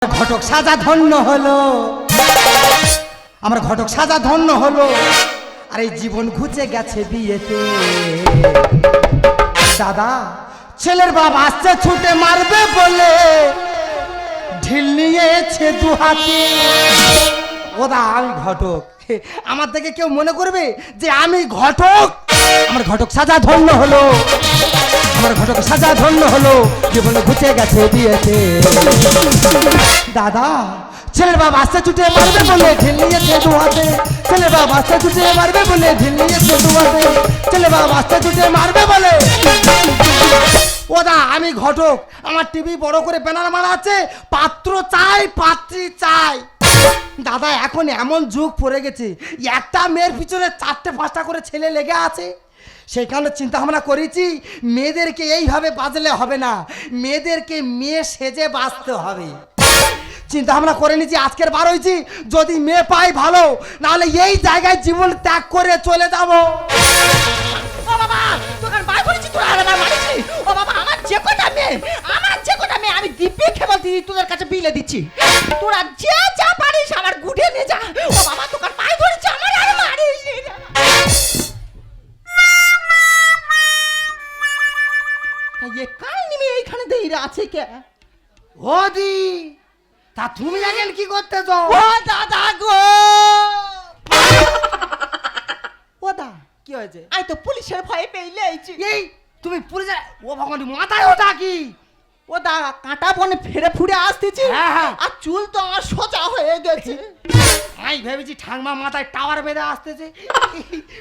ঘটক সাজা ধন্য হলো, আমার ঘটক সাজা ধন্য হলো। আর এই জীবন ঘুচে গেছে বিয়েতে। দাদা ছেলের বাবা আসছে ছুটে মারবে বলে ঢিল নিয়েছে দু হাতে। ওদা আমি ঘটক, আমার থেকে কেউ মনে করবে যে আমি ঘটক? আমার ঘটক সাজা ধন্য হলো, আমার ঘটক সাজা ধন্য হলো, জীবন ঘুচে গেছে বিয়েতে। দাদা ছেলের বাবা আসতে ছুটে মারবে বলে ঢিল নিয়েছে দু হাতে। ছেলের বাবা আসতে ছুটে মারবে বলে ঢিল নিয়েছে দু হাতে। ছেলের বাবা আসতে ছুটে মারবে বলে। ওদা আমি ঘটক, আমার টিভি বড় করে ব্যানার মারা আছে, পাত্র চাই পাত্রী চাই। দাদা এখন এমন যুগ পড়ে গেছে, একটা মেয়ের পিছনে 4-5টা করে ছেলে লেগে আছে। সেই কারণে চিন্তা ভাবনা করেছি মেয়েদেরকে এইভাবে বাজলে হবে না, মেয়েদেরকে মেয়ে সেজে বাঁচতে হবে। চিন্তা ভাবনা করে নিয়েছি, আজকের বার হয়েছি, যদি মেয়ে পাই ভালো, নাহলে এই জায়গায় জীবন ত্যাগ করে চলে যাবো। ও বাবা তোকে বার করেছি, তোরা আলাদা মারিছি। ও বাবা আমার যে কটা মেয়ে আমি দিব্যি খেবল দিদি তোদের কাছে বিলে দিচ্ছি। তোরা যে যা পারিস আমার গুড়ে নিয়ে যা। ও বাবা তোকে পাই ধরেছি, আমার আর মারিস নি। ये কাল নিমে এইখানে দেইরা আছে কে? ওদি তা তুমি এখন কি করতেছো? ও দাদা গো, ও দা কি হয়েছে? আই তো পুলিশের ভয়ে পেইলে আইছি। এই তুমি পুলিশে? ও ভগবান মাথায় ওটা কি? ও দা কাঁটা বনে ফেরে ফুড়ে আসতেছি, হ্যাঁ, হ্যাঁ। আর চুল তো আমার সোজা হয়ে গেছে। আমি ভেবেছি ঠাংমা মাথায় টাওয়ার বেঁধে আসতেছে,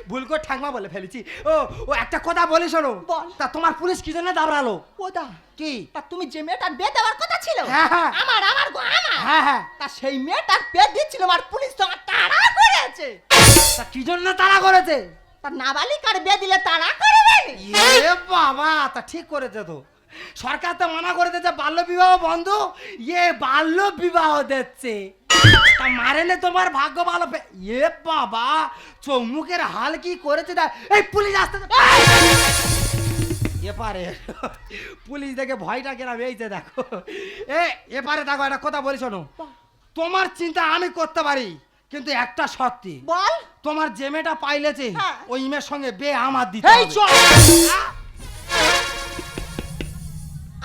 ভুল করে ঠাংমা বলে ফেলেছি। ও ও একটা কথা বলি শোনো, বল। তা তোমার পুলিশ কি জন্য দাবড়ালো? ও দা কি? তা তুমি যে মেয়েটার বিয়ে দেওয়ার কথা ছিল, হ্যাঁ, হ্যাঁ। আমার গো আমার, হ্যাঁ হ্যাঁ, তা সেই মেয়েটার বিয়ে দিচ্ছিল আর পুলিশ তো আমার তাড়া করেছে। তা কি জন্য তাড়া করেছে? তা নাবালিকার বিয়ে দিলে তাড়া করবে? এ বাবা, তা ঠিক করেছে তো। সরকার তো মানা করে দিয়েছে বাল্য বিবাহ বন্ধ, বাল্য বিবাহ দিচ্ছে। তা মারেলে তোমার ভাগ্য ভালো। এ বাবা, চৌমুখের হাল কি করেছে। এই পুলিশ আসতে এপারে, পুলিশ দেখে ভয়টা কেনা বেয়েছে দেখো। এপারে দেখো একটা কথা বলি শোনো, তোমার চিন্তা আমি করতে পারি, কিন্তু একটা সত্যি, বল। তোমার যে মেয়েটা পাইলেছে হ্যাঁ। ওই মেয়ের সঙ্গে বে আমার দিতে এই হবে। চল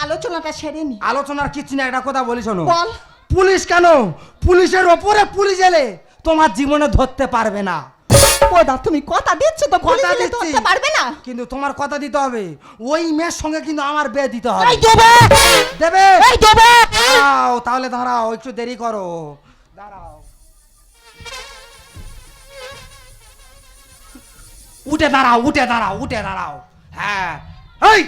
আলোচনাটা সেরে নি। আলোচনার কিছু না, একটা কথা বলি শোনো। বল। পুলিশ কেন, পুলিশের ওপরে পুলিশ এলে তোমার জীবনে ধরতে পারবে না। ও দা তুমি কথা দিচ্ছ তো, কথা পুলিশ দিচ্ছি। ধরতে পারবে না। কিন্তু তোমার কথা দিতে হবে, ওই মেয়ের সঙ্গে কিন্তু আমার বিয়ে দিতে হবে। এই দেবে, দেবে? এই দেবে। দাঁড়াও, তাহলে দাঁড়াও, একটু দেরি করো, দাঁড়াও। উঠে দাঁড়াও, উঠে দাঁড়াও, উঠে দাঁড়াও। হ্যাঁ, এই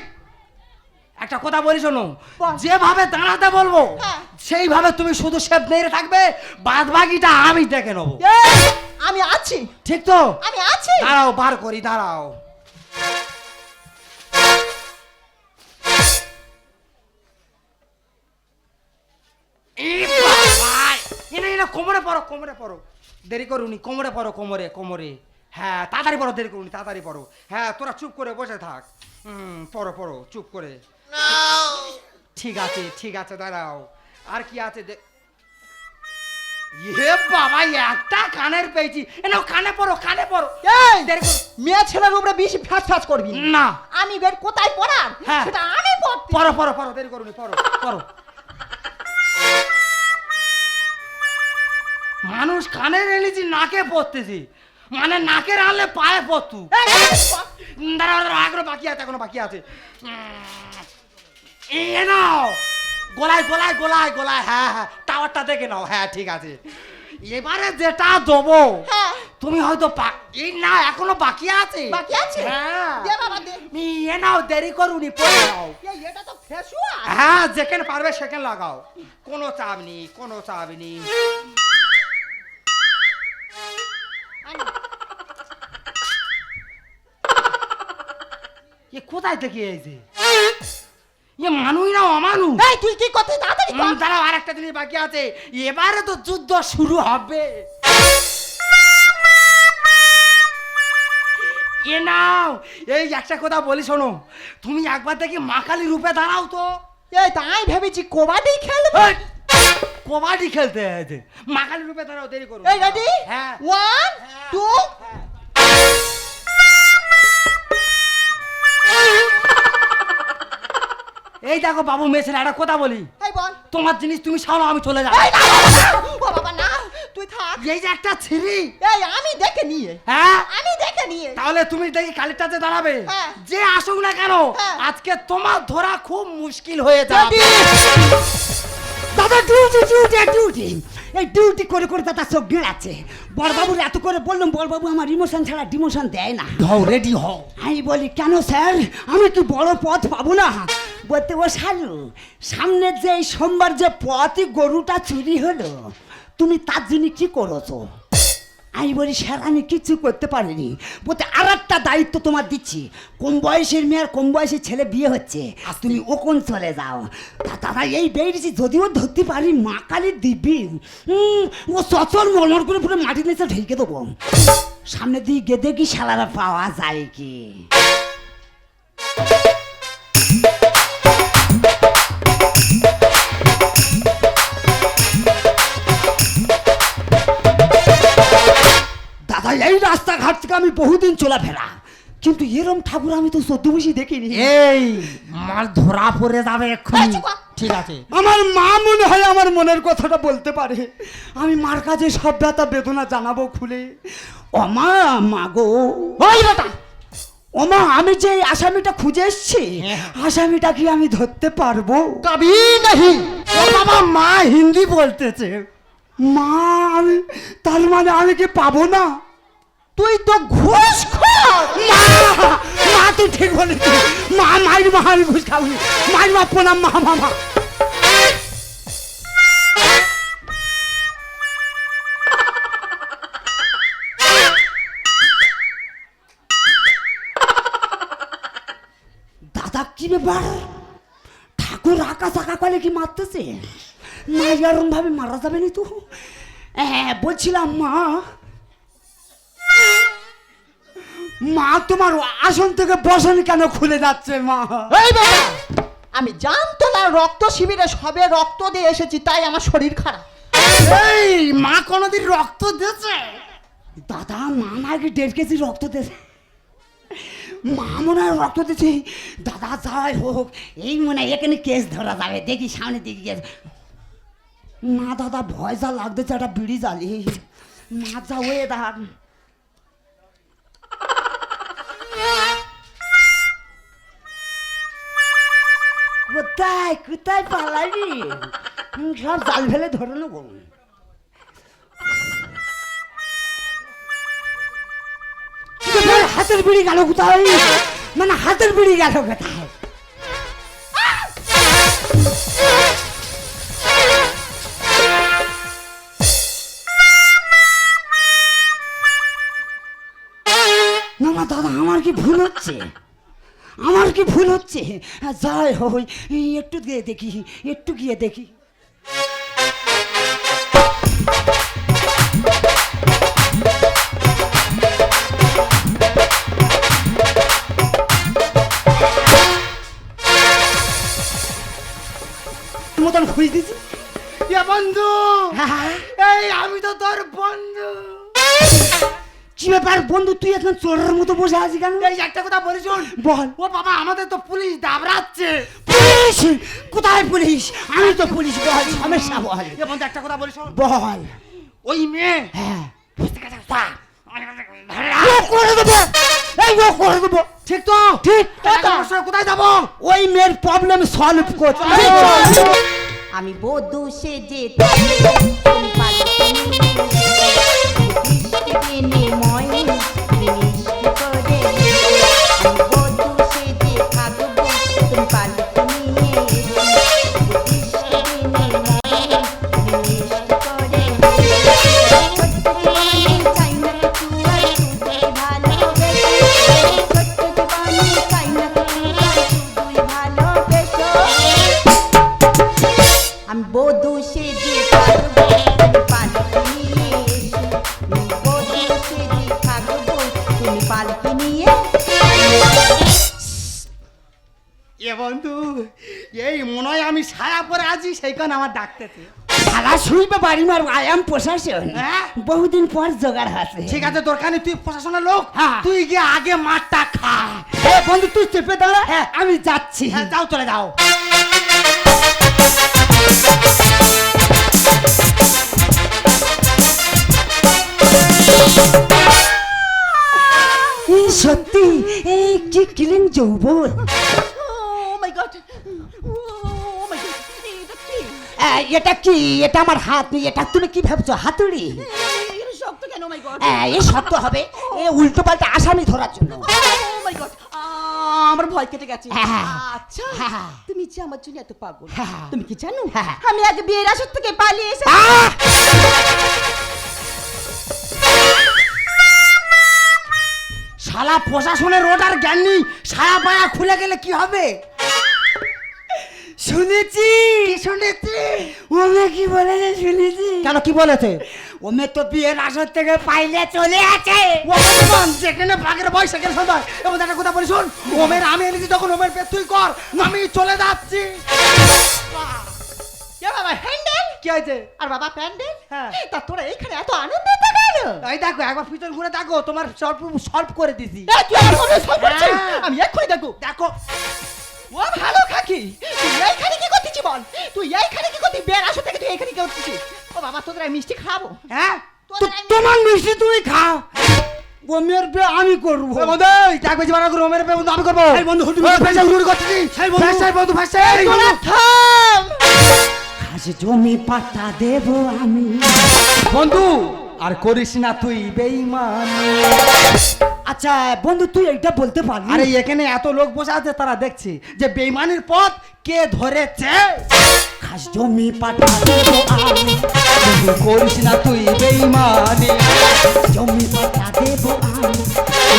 একটা কথা বলি শোনো, বল। যেভাবে দাঁড়াতে বলবো হ্যাঁ। সেইভাবে তুমি শুধু শেপ মেরে থাকবে, বাদ বাকিটা আমি দেখে নেবো। এই, আমি আছি, ঠিক তো? আমি আছি। দাঁড়াও, বার করি, দাঁড়াও। কোমরে পড়ো, কোমরে পড়ো, দেরি করুনি, কোমরে পড়ো, কোমরে কোমরে। হ্যাঁ তাড়াতাড়ি পড়ো, দেরি করুনি, তাড়াতাড়ি পড়ো। হ্যাঁ তোরা চুপ করে বসে থাক। পড়ো পড়ো, চুপ করে। ঠিক আছে, ঠিক আছে, দাঁড়াও। আর কি আছে? বাবা, একটা কানের পেয়েছি। নাও কানে পড়ো, কানে পড়ো। এই দেরি করো। মেয়ে ছেলের উপরে বেশি ফ্যাস ফ্যাস করবি না। আমি বের কোথায় পড়ার, হ্যাঁ। সেটা আমি পড়তে। পড়ো পড়ো পড়ো, দেরি করুনি, পড়ো পড়ো। মানুষ কানের এনেছি, নাকে পড়তেছি, মানে নাকের আনলে পায়ে পড়তু। দাঁড়াও দাঁড়াও, এখনো বাকি আছে, এখনো বাকি আছে। এ নাও, গলায় গলায় গলায় গলায়। হ্যাঁ হ্যাঁ, টাওয়ারটা দেখে নাও। হ্যাঁ ঠিক আছে, এবারে যেটা দেবো হ্যাঁ। তুমি হয়তো এই না, এখনো বাকি আছে। বাকি আছে? হ্যাঁ, দে বাবা দে। এ নাও, দেরি করুনি, পড়ে নাও। এই এটা তো ফেস ওয়াশ। হ্যাঁ, যেখানে পারবে সেখানে লাগাও, কোনো চাপ নেই, কোনো চাপ নেই। কোথায় থেকে এসে মানুষ না অমানুষ? এই তুই কি করতে, তাড়াতাড়ি কর। দাঁড়াও, আর একটা জিনিস বাকি আছে, এবারে তো যুদ্ধ শুরু হবে। এ নাও, এই একটা কথা বলি শোনো, তুমি একবার দেখি মা কালী রূপে দাঁড়াও তো। এই তাই ভেবেছি কবাডি খেলবো। এই, কবাডি খেলতে হয়েছে। মা কালী রূপে দাঁড়াও, দেরি করো। এই রেডি? হ্যাঁ। 1 2 এই দেখো বাবু, মেয়ে ছেলে একটা কথা বলি, এই বল। তোমার জিনিস তুমি সামলাও, আমি চলে যাবো। এই না, না, না, না। ও বাবা না, তুই থাক। এই যে একটা ছিরি, এই আমি দেখে নিয়ে, হ্যাঁ আমি দেখে নিয়ে। তাহলে তুমি দেখি কালীটাতে দাঁড়াবে, হ্যাঁ। যে আসুক না কেন হ্যাঁ। আজকে তোমার ধরা খুব মুশকিল হয়ে যাবে। দাদা ডিউটি ডিউটি ডিউটি, এই ডিউটি করে করে দাদা চোখ গেড়াচ্ছে। বড়বাবুর এত করে বললাম, বড়বাবু আমার ইমোশন ছাড়া ডিমোশন দেয় না। হও, রেডি হও। আমি বলি কেন স্যার, আমি কি বড় পথ পাবো না? বলতে ও শালু, সামনের যে এই সোমবার যে পথই গরুটা চুরি হলো, তুমি তার জন্য কি করেছো? আমি বলি স্যার আমি কিচ্ছু করতে পারিনি। বলতে আর একটা দায়িত্ব তোমার দিচ্ছি, কম বয়সের মেয়ে আর কম বয়সের ছেলে বিয়ে হচ্ছে, আর তুমি ওকন চলে যাও। দাদা এই বেরিয়েছি, যদিও ধরতে পারি মা কালীর দিব্যি, ও চচল মরমর করে পুরো মাটির নিচে ঢেকে দেবো। সামনে দিয়ে গিয়ে দেখি শালারা পাওয়া যায় কি। দাদা এই রাস্তাঘাট থেকে আমি বহুদিন চলাফেরা, কিন্তু এরম ঠাকুর আমি তো সদ্য বসে দেখিনি। এই মার ধরা পড়ে যাবে এক্ষুনি। এই চুপ কর। ঠিক আছে। আমার মা মনে হয় আমার মনের কথাটা বলতে পারে, আমি মার কাছে সব ব্যথা বেদনা জানাবো খুলে। ও মা, মা গো, ওই বেটা, ও মা, আমি যে এই আসামিটা খুঁজে এসছি, আসামিটা কি আমি ধরতে পারবো? কবি নাহি। ও বাবা, মা হিন্দি বলতেছে। মা আমি, তার মানে আমি কি পাবো না? তুই তো ঘুষ খোর। মা, মা তুই ঠিক বলেছিস, মা মায়ের মা, আমি ঘুষ খাবি, মায়ের মা প্রণাম, মা মামা। দাদা কি ব্যাপার, ঠাকুর আঁকা চাকা কলে কি মারতেছে? মা এরম ভাবে মারা যাবে না তো? হ্যাঁ বলছিলাম মা, মা তোমার আসন থেকে বসন কেন খুলে যাচ্ছে মা? এই বাবা, আমি জানতলার রক্ত শিবিরে সবে রক্ত দিয়ে এসেছি, তাই আমার শরীর খারাপ। এই মা কোনদিন রক্ত দিয়েছে? দাদা মা নাকি 1.5 কেজি রক্ত দিয়েছে, মা মনে হয় রক্ত দিয়েছে। দাদা যাই হোক, এই মনে হয় এখানে কেস ধরা যাবে, দেখি সামনে দিকে গেছে না। দাদা ভয় যা লাগতেছে, একটা বিড়ি জ্বালি, মা যা ওয়ে দাঁড়। কোথায় কোথায় পালাবি? সব জাল ফেলে ধরে নেবো। হাতের বিড়ি গেল কোথায়? মানে হাতের বিড়ি গেল কোথায়? না না দাদা, আমার কি ভুল হচ্ছে? আমার কি ভুল হচ্ছে? যাই হই, একটু গিয়ে দেখি, একটু গিয়ে দেখি। মতন খুঁজ দিছি। এ বন্ধু, হ্যাঁ, এই আমি তো তোর বন্ধু। কি ব্যাপার বন্ধু, তুই এখন চোরের মতো বসে আছিস কেন? এই একটা কথা বলি শোন। বল। ও বাবা, আমাদের তো পুলিশ দাবড়াচ্ছে। পুলিশ? কোথায় পুলিশ? আমি তো পুলিশ। বল সমস্যা বল। এ বন্ধু, একটা কথা বলি শোন। বল। ওই মেয়ে হ্যাঁ বুঝতে গেছে তা। ও করে দেবো, এই ও করে দেবো। ঠিক তো? ঠিক তাহলে ওর সঙ্গে কোথায় যাবো? ওই মেয়ের প্রবলেম সলভ করতে। আমি বধূ সেজে তুমি দিনে ময় মিষ্টি করে আমি বধূ সেজে থাকবো তুমি পালকি নিয়ে দিনে ময় মিষ্টি করে ছোট্ট জীবনে চাই না কিছু আর শুধুই ভালোবেসে ছোট্ট জীবনে চাই না কিছু আর শুধুই ভালোবেসো আমি বধূ সেজে থাকবো তুমি পালকি নিয়ে এসো আমি বধূ সেজে থাকবো তুমি পালকি নিয়ে এ বন্ধু, এই মনে হয় আমি ছায়া পরে আছি সেইখানে আমার ডাকতেছে। শালা শুইবে বাড়ি মার আয়াম প্রশাসন হ্যাঁ? বহুদিন পর জোগাড় আছে। ঠিক আছে দরকার নেই, তুই প্রশাসনের লোক, হ্যাঁ। তুই গিয়ে আগে মারটা খা। এ বন্ধু তুই চেপে দাঁড়া, হ্যাঁ। আমি যাচ্ছি। হ্যাঁ যাও, চলে যাও। এই সত্যি এই কি ক্লিন যৌবন। ও মাই গড, ও মাই গড, এটা কি? এটা কি? এটা আমার হাত নেই, এটা তুমি কি ভাবছো হাতুড়ি? এটা শক্ত কেন? ও মাই গড, এ শক্ত হবে এ উল্টো পাল্টা আসামি ধরার জন্য। ও মাই গড, আমার ভয় কেটে গেছে। হ্যাঁ। আচ্ছা, হ্যাঁ। তুমি যে আমার জন্য এত পাগল, হ্যাঁ। তুমি কি জানো হ্যাঁ। আমি আগে বিয়ের আসর থেকে পালিয়ে এসে আহ! শালা প্রশাসনের রোডার জ্ঞান নেই, ছায়া পায়া খুলে গেলে কি হবে? শুনেছি শুনেছি। ওমে কি বলেছে শুনেছি। কেন, কি বলেছে? ওমে তো বিয়ের আসর থেকে পাইলে চলে আছে। ও ভগবান, যেখানে বাঘের বয়স সেখানে সন্ধ্যা। এবং একটা কথা বলি শোন, ওমের আমি এনেছি তখন ওমের পেট তুই কর, আমি চলে যাচ্ছি। এ বাবা হ্যান্ডেল, কি হয়েছে? আর বাবা প্যান্ডেল। হ্যাঁ। তা তোরা এইখানে এত আনন্দ দেখালো? এই দেখো, একবার পিছন ঘুরে দেখো, তোমার সলভ করে দিছি। এই, তুই আমার সামনে সব করছিস? হ্যাঁ। আমি এক্ষুনি দেখো। দেখো ও ভালো খাকি, তুই এইখানে কি করতেছিস বল? তুই এইখানে কি করছিস? বিয়ের আসর থেকে তুই এইখানে কি করতেছিস? ও বাবা, তোদের আমি মিষ্টি খাবো। হ্যাঁ, তোদের আমি- তোমার মিষ্টি তুমি খাও, ওমের বিয়ে আমি করবো। ওই বন্ধু, এই দেখ বেশি বানা করে ওমের পেট বন্ধু আমি করবো। এই বন্ধু, হুটু ওই ফেসে হুড় করতেছি। সেই বন্ধু। ফেসে বন্ধু, ফেসে। তোরা থাম। আজ জমি পাটা দেব আমি। বন্ধু আর করিস না তুই বেঈমান। আচ্ছা বন্ধু তুই এইটা বলতে পারবি? আরে এখানে এত লোক বসে আছে, তারা দেখছে যে বেঈমানের পথ কে ধরেছে। খাস জমি পাটা দেব আমি, বন্ধু করিস না তুই বেঈমানি। জমি পাটা দেব আমি।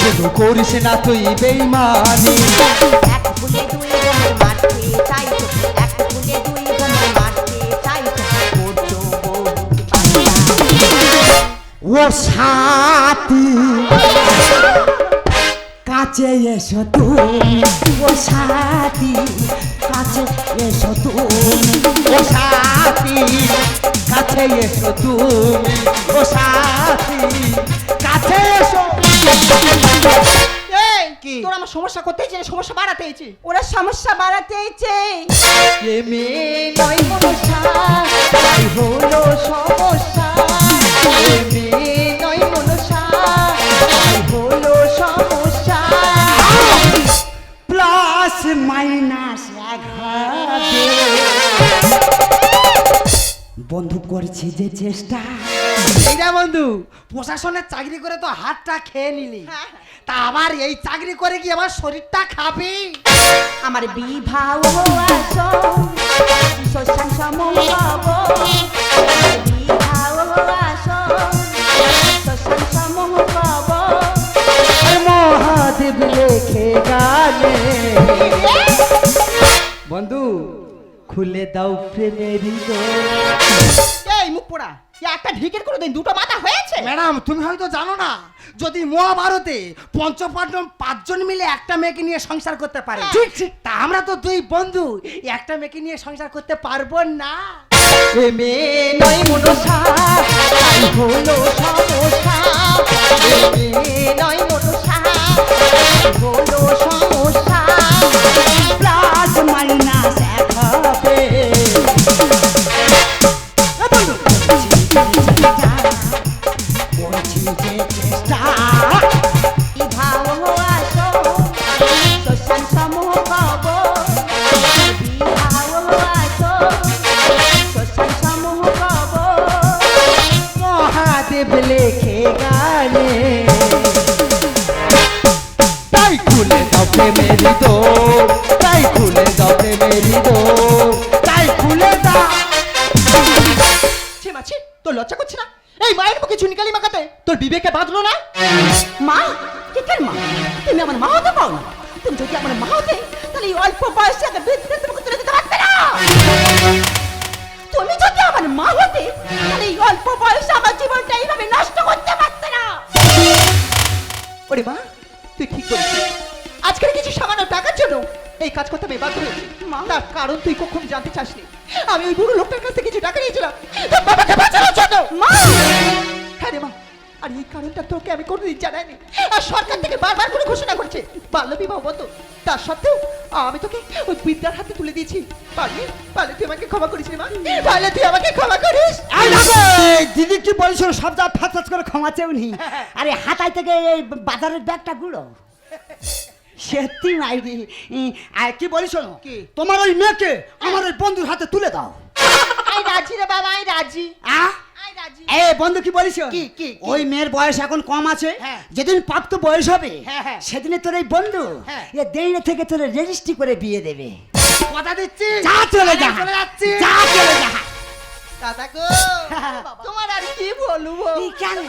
বন্ধু করিস না তুই বেঈমানি। এক ফুলে দুই জমি মারতে চাই তো, এক ফুলে দুই জমি মারতে চাই তো, করছো বহুত বাচ্চা। ও সাথী কাছে এসো তুমি, ও সাথী কাছে এসো তুমি, ও সাথী কাছে এসো তুমি, ও সাথী কাছে এসো। এই কি? তোরা আমার সমস্যা করতেই চাই, সমস্যা বাড়াতেইছি। ওরা সমস্যা বাড়াতেইছে। এ মেয়ে নয় মনসা, তাই হলো সমস্যা। এ মেয়ে নয় মনসা, তাই হলো সমস্যা। প্লাস মাইনাস এগাবে বন্ধু করছি যে চেষ্টা। এইটা বন্ধু, প্রশাসনের চাকরি করে তো হাতটা খেয়ে নিলি, তা আবার এই চাকরি করে কি আমার শরীরটা খাবি? আমার বিবাহ আসো, শ্মশান সমূহ বিবাহ আসো, শ্মশান সমূহ আর মহাদেব লেখে গানে। বন্ধু খুলে দাও প্রেমেরই দোর। এই মুখ পোড়া, একটা ঢিকের করে দিন, দুটো মাথা হয়েছে। ম্যাডাম তুমি হয়তো জানো না, যদি মহাভারতে পঞ্চপাণ্ডব 5 জন মিলে একটা মেয়েকে নিয়ে সংসার করতে পারে, ঠিক, তা আমরা তো 2 বন্ধু একটা মেয়েকে নিয়ে সংসার করতে পারবো না। এ মেয়ে নয় মনসা, তাই হলো সমস্যা। এ মেয়ে নয় মনসা, তাই হলো সমস্যা। প্লাস মাইনাস এগাবে করছি যে চেষ্টা। বিবাহ আসো, শ্মশান সমূহ বিবাহ আসো, শ্মশান সমূহ মহাদেব লেখে গানে। তাই খুলে দাও প্রেমেরই দোর, তাই খুলে দাও প্রেমেরই দোর, তাই খুলে দাও। ছি মাছি, তোর লজ্জা করছে না? এই মায়ের মুখে চুনকালি মাখাতে তোর বিবেকে বাঁধলো না? মা, কিসের মা? তুমি আমার মা হতে পাও না। তুমি যদি আমার মা হতে, তাহলে এই অল্প বয়সে একটা বৃদ্ধ তোমাকে তুলে দিতে পারতে না। তুমি যদি আমার মা হতে, তাহলে এই অল্প বয়সে আমার জীবনটা এইভাবে নষ্ট করতে পারতে না। ওরে মা, তুই ঠিক বলছিস। আজকের কিছু সামান্য টাকার জন্য এই কাজ করতে আমি বাধ্য হয়েছি তার কারণ তুই কখন জানতে চাসনি। আমি ওই বুড়ো লোকটার কাছ থেকে কিছু টাকা নিয়েছিলাম তোর বাবাকে বাঁচানোর জন্য। মা হ্যাঁ রে মা, আর এই কারণটা তোকে আমি কোনোদিন জানাইনি। আর সরকার থেকে বারবার করে ঘোষণা করছে বাল্য বিবাহ বন্ধ, তার সত্ত্বেও আমি তোকে ওই বিদ্যার হাতে তুলে দিয়েছি। পারলে পারলে তুই আমাকে ক্ষমা করিস রে মা, পারলে তুই আমাকে ক্ষমা করিস। দিদি কি বলছো সব যা ফাঁস করে ক্ষমা চেউনি। আরে হাতাই থেকে এই বাজারের ব্যাগটা গুলো সত্যি মাইরি। আর কি বলিস কি? তোমার ওই মেয়েকে আমার ওই বন্ধুর হাতে তুলে দাও। আই রাজি রে বাবা, আই রাজি। আহ আই রাজি। এ বন্ধু কি বলিস কি, কি? ওই মেয়ের বয়স এখন কম আছে, হ্যাঁ। যেদিন প্রাপ্ত বয়স হবে হ্যাঁ, হ্যাঁ। সেদিনে তোর এই বন্ধু হ্যাঁ। এ দেড়ে থেকে তোর রেজিস্ট্রি করে বিয়ে দেবে। কথা দিচ্ছি। যা চলে যা, চলে যাচ্ছি। যা চলে যা। দাদা গো, তোমার আর কি বলবো, এই কেন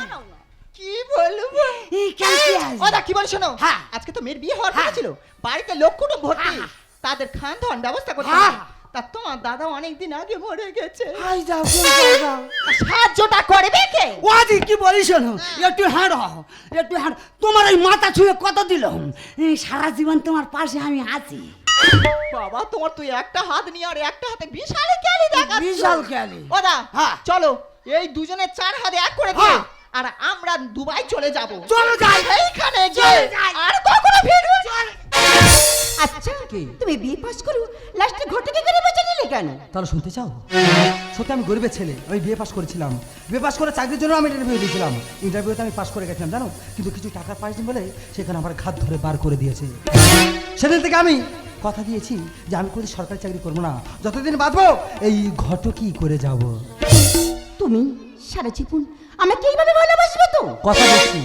কি বলবো। এই কেন কি আছে? ও দা কি বল শোনো, হ্যাঁ। আজকে তো মেয়ের বিয়ে হওয়ার হ্যাঁ। কথা ছিল, বাড়িতে লোক কুটুম্ব ভর্তি, হ্যাঁ। তাদের খান ধন ব্যবস্থা করতে হ্যাঁ। হবে। তা তোমার দাদা অনেকদিন আগে মরে গেছে, আই যাও যাও যাও। সাহায্যটা করবে কে? ওয়াদি কি বলিস একটু হাঁড় একটু হাঁড়। তোমার ওই মাথা ছুঁয়ে কত দিল, সারা জীবন তোমার পাশে আমি আছি। বাবা তোমার তুই একটা হাত নিয়ে আর একটা হাতে বিশাল ক্যালি দেখাচ্ছ। বিশাল ক্যালি। ও দা হ্যাঁ। চলো এই দুজনে 4 হাতে এক করে দিয়ে হ্যাঁ। আর আমরা দুবাই চলে যাব। চলো যাই। এইখানে যে চলে যাই। আর কখনো ফিরবো না। আচ্ছা তুমি বিয়ে পাস করো লাস্টে ঘটকে করে বেঁচে দিলে কেন? তাহলে শুনতে চাও? সত্যি আমি গরিবের ছেলে, আমি বিয়ে পাস করেছিলাম, বিয়ে পাস করে চাকরির জন্য আমি ইন্টারভিউ দিয়েছিলাম, ইন্টারভিউতে আমি পাস করে গেছিলাম জানো, কিন্তু কিছু টাকা পাইনি বলে সেখানে আমার ঘাত ধরে বার করে দিয়েছে। সেদিন থেকে আমি কথা দিয়েছি যে আমি কোনো সরকারি চাকরি করবো না, যতদিন বাঁচবো এই ঘটকই করে যাব। তুমি সারা জীবন আমাকে এইভাবে ভালোবাসবে তো? কথা দিচ্ছি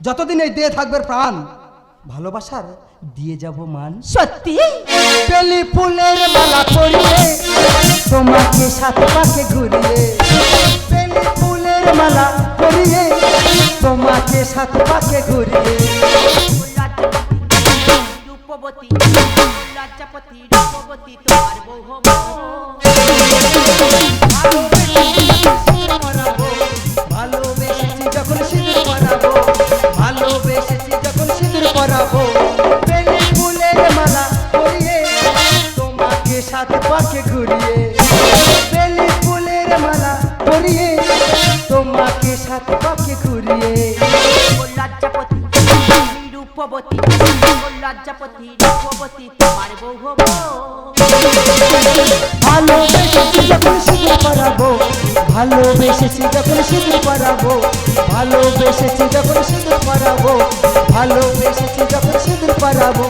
যতদিন এই দেহে থাকবে প্রাণ, ভালোবাসার দিয়ে যাব মান। সত্যি? বেলি ফুলের মালা পরিয়ে তোমাকে সাথে পাকে ঘুরিয়ে, বেলি ফুলের মালা পরিয়ে তোমাকে সাথে পাকে ঘুরিয়ে, রূপবতী লজ্জাপতি রূপবতী তোমার বউ হব। ভালোবেসেছি যখন সিঁদুর পরাবো, ভালোবেসেছি যখন সিঁদুর পরাবো, বেলি ফুলের মালা পরিয়ে তোমাকে সাথে পাকে ঘুরিয়ে, বেলি ফুলের মালা পরিয়ে তোমাকে সাথে পাকে ঘুরিয়ে। ও লজ্জাপতি রূপবতী ও লজ্জাপতি রূপবতী তোমার বউ হব। ভালোবেসেছি যখন সিঁদুর পরাবো, ভালোবেসেছি যখন সিঁদুর পরাবো, ভালোবেসেছি যখন সিঁদুর পরাবো, ভালোবেসেছি যখন সিঁদুর পরাবো।